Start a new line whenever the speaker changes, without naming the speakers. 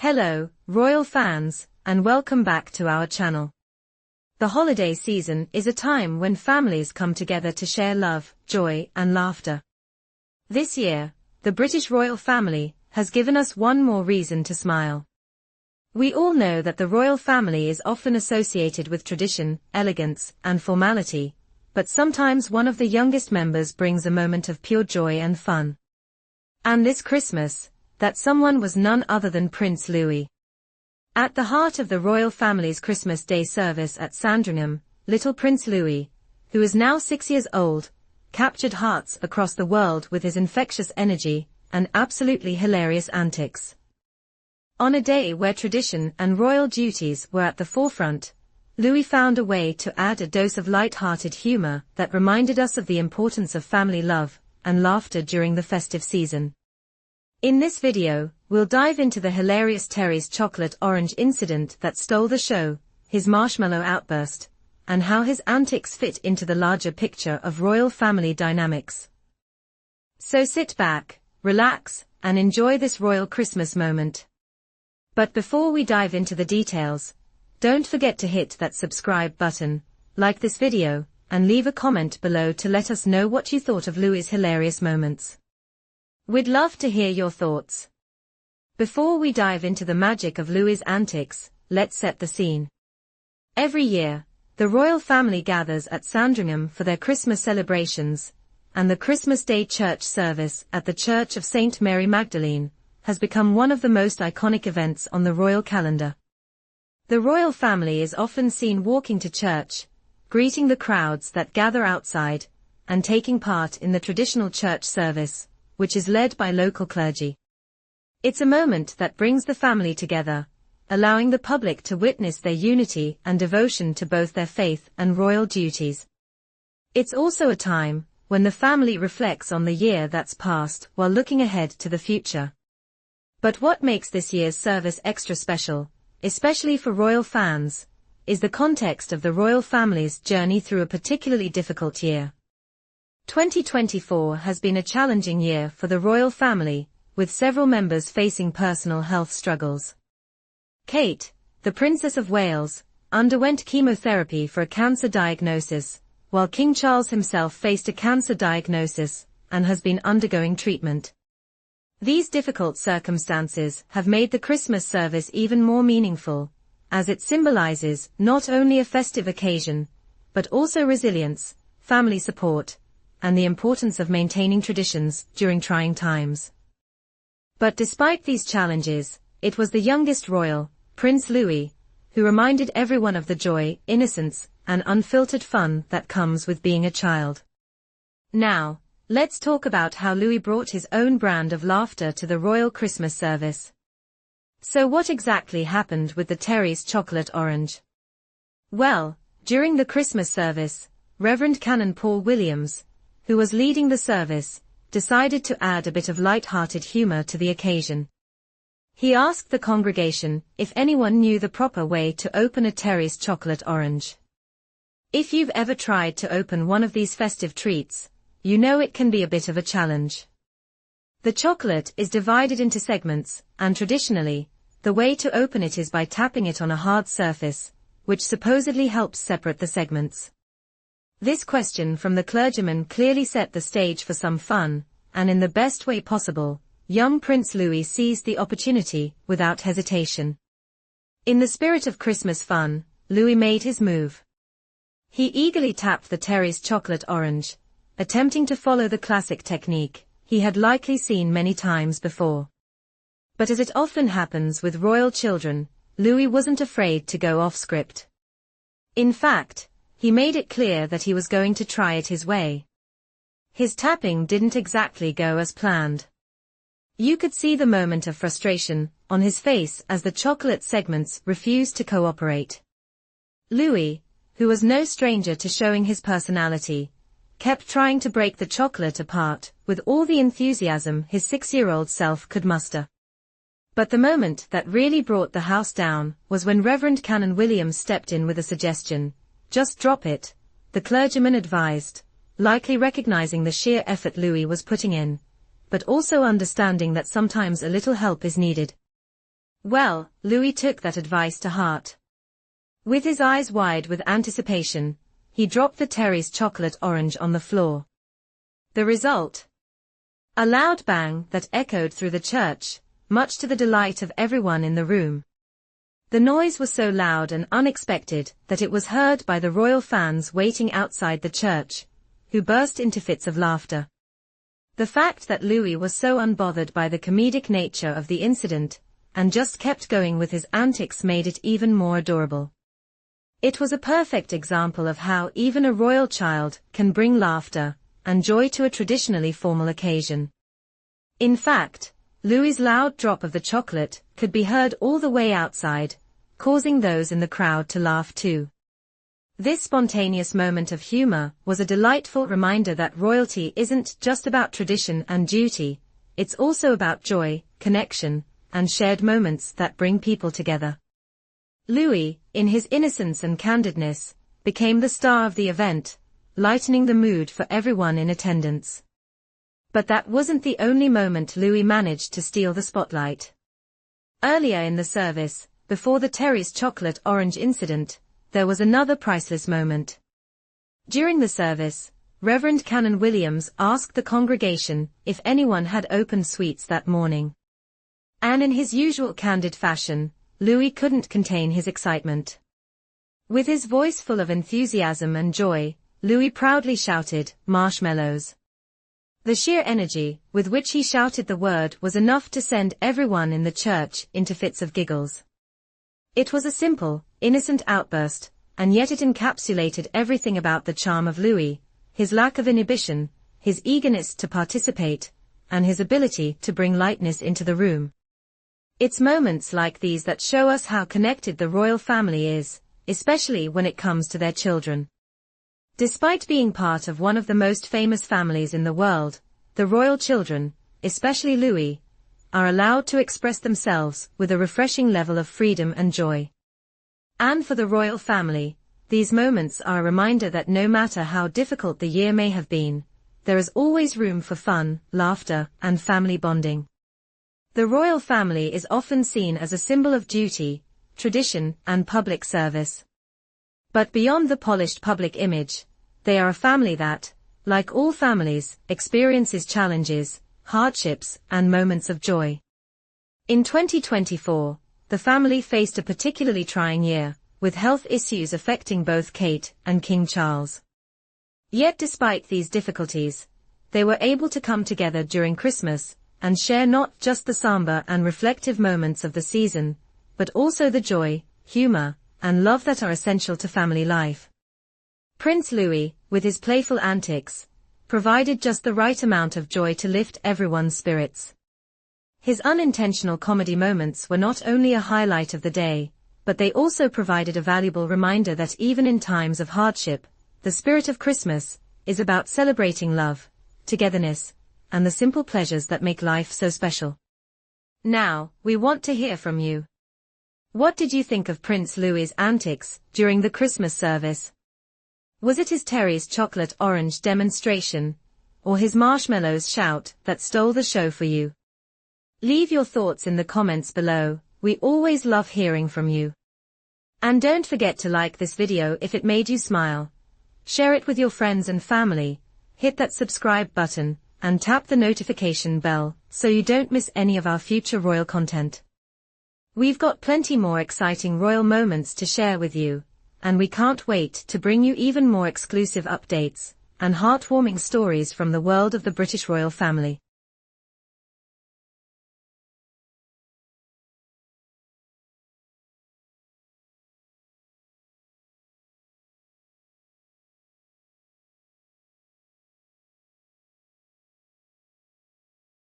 Hello, royal fans, and welcome back to our channel. The holiday season is a time when families come together to share love, joy, and laughter. This year, the British royal family has given us one more reason to smile. We all know that the royal family is often associated with tradition, elegance, and formality, but sometimes one of the youngest members brings a moment of pure joy and fun. And this Christmas, that someone was none other than Prince Louis. At the heart of the royal family's Christmas Day service at Sandringham, little Prince Louis, who is now 6 years old, captured hearts across the world with his infectious energy and absolutely hilarious antics. On a day where tradition and royal duties were at the forefront, Louis found a way to add a dose of light-hearted humor that reminded us of the importance of family love and laughter during the festive season. In this video, we'll dive into the hilarious Terry's chocolate orange incident that stole the show, his marshmallow outburst, and how his antics fit into the larger picture of royal family dynamics. So sit back, relax, and enjoy this royal Christmas moment. But before we dive into the details, don't forget to hit that subscribe button, like this video, and leave a comment below to let us know what you thought of Louis's hilarious moments. We'd love to hear your thoughts. Before we dive into the magic of Louis's antics, let's set the scene. Every year, the royal family gathers at Sandringham for their Christmas celebrations, and the Christmas Day church service at the Church of St. Mary Magdalene has become one of the most iconic events on the royal calendar. The royal family is often seen walking to church, greeting the crowds that gather outside, and taking part in the traditional church service, which is led by local clergy. It's a moment that brings the family together, allowing the public to witness their unity and devotion to both their faith and royal duties. It's also a time when the family reflects on the year that's passed while looking ahead to the future. But what makes this year's service extra special, especially for royal fans, is the context of the royal family's journey through a particularly difficult year. 2024 has been a challenging year for the royal family, with several members facing personal health struggles. Kate, the Princess of Wales, underwent chemotherapy for a cancer diagnosis, while King Charles himself faced a cancer diagnosis and has been undergoing treatment. These difficult circumstances have made the Christmas service even more meaningful, as it symbolizes not only a festive occasion, but also resilience, family support, and the importance of maintaining traditions during trying times. But despite these challenges, it was the youngest royal, Prince Louis, who reminded everyone of the joy, innocence, and unfiltered fun that comes with being a child. Now, let's talk about how Louis brought his own brand of laughter to the royal Christmas service. So what exactly happened with the Terry's chocolate orange? Well, during the Christmas service, Reverend Canon Paul Williams, who was leading the service, decided to add a bit of light-hearted humor to the occasion. He asked the congregation if anyone knew the proper way to open a Terry's chocolate orange. If you've ever tried to open one of these festive treats, you know it can be a bit of a challenge. The chocolate is divided into segments, and traditionally, the way to open it is by tapping it on a hard surface, which supposedly helps separate the segments. This question from the clergyman clearly set the stage for some fun, and in the best way possible, young Prince Louis seized the opportunity without hesitation. In the spirit of Christmas fun, Louis made his move. He eagerly tapped the Terry's chocolate orange, attempting to follow the classic technique he had likely seen many times before. But as it often happens with royal children, Louis wasn't afraid to go off script. In fact, he made it clear that he was going to try it his way. His tapping didn't exactly go as planned. You could see the moment of frustration on his face as the chocolate segments refused to cooperate. Louis, who was no stranger to showing his personality, kept trying to break the chocolate apart with all the enthusiasm his 6-year-old self could muster. But the moment that really brought the house down was when Reverend Canon Williams stepped in with a suggestion. "Just drop it," the clergyman advised, likely recognizing the sheer effort Louis was putting in, but also understanding that sometimes a little help is needed. Well, Louis took that advice to heart. With his eyes wide with anticipation, he dropped the Terry's chocolate orange on the floor. The result? A loud bang that echoed through the church, much to the delight of everyone in the room. The noise was so loud and unexpected that it was heard by the royal fans waiting outside the church, who burst into fits of laughter. The fact that Louis was so unbothered by the comedic nature of the incident, and just kept going with his antics made it even more adorable. It was a perfect example of how even a royal child can bring laughter and joy to a traditionally formal occasion. In fact, Louis's loud drop of the chocolate could be heard all the way outside, causing those in the crowd to laugh too. This spontaneous moment of humor was a delightful reminder that royalty isn't just about tradition and duty, it's also about joy, connection, and shared moments that bring people together. Louis, in his innocence and candidness, became the star of the event, lightening the mood for everyone in attendance. But that wasn't the only moment Louis managed to steal the spotlight. Earlier in the service, before the Terry's chocolate orange incident, there was another priceless moment. During the service, Reverend Canon Williams asked the congregation if anyone had opened sweets that morning. And in his usual candid fashion, Louis couldn't contain his excitement. With his voice full of enthusiasm and joy, Louis proudly shouted, "Marshmallows." The sheer energy with which he shouted the word was enough to send everyone in the church into fits of giggles. It was a simple, innocent outburst, and yet it encapsulated everything about the charm of Louis, his lack of inhibition, his eagerness to participate, and his ability to bring lightness into the room. It's moments like these that show us how connected the royal family is, especially when it comes to their children. Despite being part of one of the most famous families in the world, the royal children, especially Louis, are allowed to express themselves with a refreshing level of freedom and joy. And for the royal family, these moments are a reminder that no matter how difficult the year may have been, there is always room for fun, laughter, and family bonding. The royal family is often seen as a symbol of duty, tradition, and public service. But beyond the polished public image, they are a family that, like all families, experiences challenges, hardships, and moments of joy. In 2024, the family faced a particularly trying year, with health issues affecting both Kate and King Charles. Yet despite these difficulties, they were able to come together during Christmas and share not just the somber and reflective moments of the season, but also the joy, humor, and love that are essential to family life. Prince Louis, with his playful antics, provided just the right amount of joy to lift everyone's spirits. His unintentional comedy moments were not only a highlight of the day, but they also provided a valuable reminder that even in times of hardship, the spirit of Christmas is about celebrating love, togetherness, and the simple pleasures that make life so special. Now, we want to hear from you. What did you think of Prince Louis's antics during the Christmas service? Was it his Terry's chocolate orange demonstration, or his marshmallows shout that stole the show for you? Leave your thoughts in the comments below, we always love hearing from you. And don't forget to like this video if it made you smile. Share it with your friends and family, hit that subscribe button, and tap the notification bell so you don't miss any of our future royal content. We've got plenty more exciting royal moments to share with you, and we can't wait to bring you even more exclusive updates and heartwarming stories from the world of the British royal family.